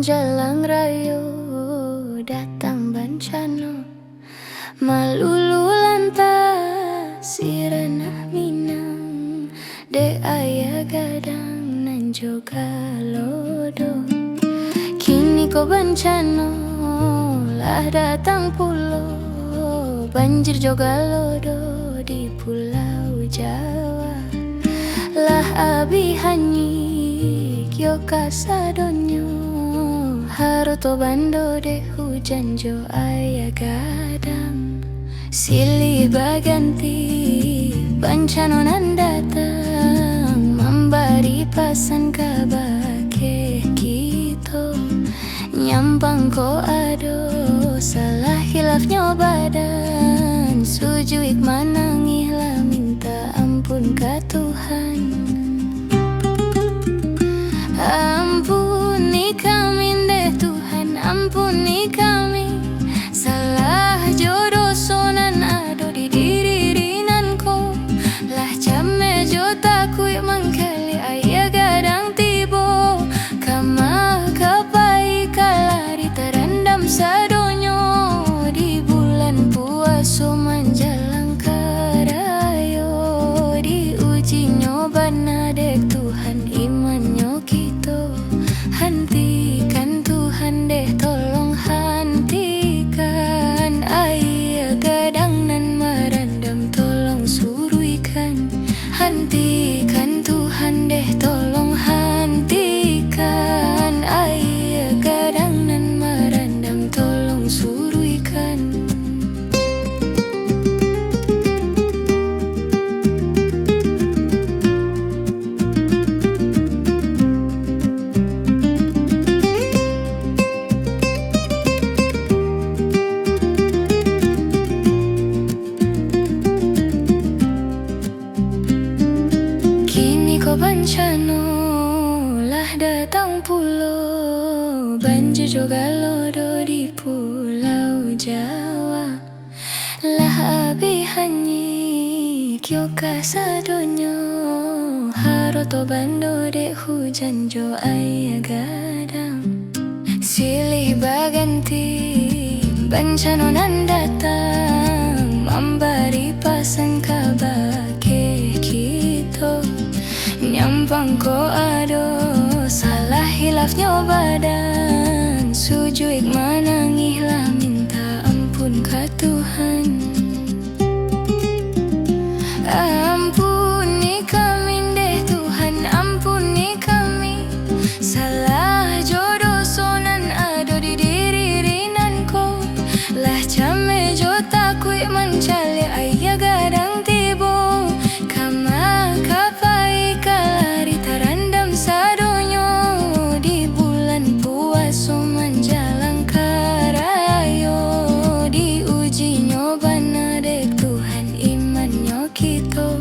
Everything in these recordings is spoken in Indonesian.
menjelang rayo datang bencana malulu lantas sirena minang de ayah gadang nan juga lodo. Kini kau bencana lah datang pulau banjir juga lodo di pulau Jawa. Lah abi hanyik yo kasadonyo haruto bando de hujan jo ayah gadang silih baganti bencana datang memberi pasan kabake kita nyampang ko ado salah hilafnya badan sujuik manangih lah minta ampun ke Tuhan. Ampuni kami deh Tuhan, ampuni kami salah jodoh sonan ado di diri rinanku lah jame jo takui mangkali ayah gadang tibo kama kapai kalari terendam sadonyo di bulan puasa menjelang karayo diuji nyobana dek Tuhan imannya kita hentikan Tuhan deh tolong hentikan ayah gadang nan merendam tolong suruhkan hentikan Tuhan deh tolong hentikan ayah gadang nan merendam tolong suruhkan. Bencana lah datang pulau banjir juga lodo di pulau Jawa. Lah abi hanyik yo kasadonyo haroto bando de hujan jo ayah gadang silih baganti bencana datang memberi pasan kabake kita nyampang ko ado salah hilafnya badan sujuik manangih lah minta ampun ke Tuhan. Ampuni kami deh Tuhan, ampuni kami salah jodoh sonan ado di diri rinanku lah jame jo takui mencali ayah gadang tibo kama kapai kalari terendam sadonyo di bulan puasa menjelang karayo diuji nyobana dek Tuhan imannya kita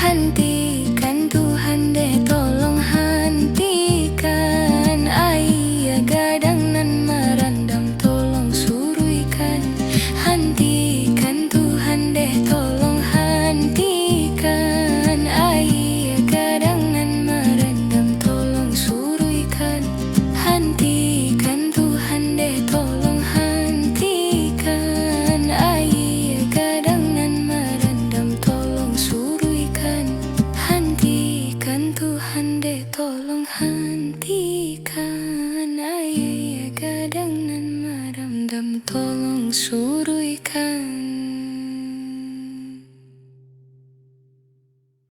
hentikan Tuhan deh tolong hentikan ayah gadang nan merendam tolong suruhkan hentikan Tuhan deh tolong hentikan ayah gadang nan merendam tolong suruhkan hentikan Tuhan deh tolong hentikan ayah gadang nan merendam tolong suruhkan hentikan Tuhan deh tolong hentikan ayah gadang nan merendam tolong suruhkan.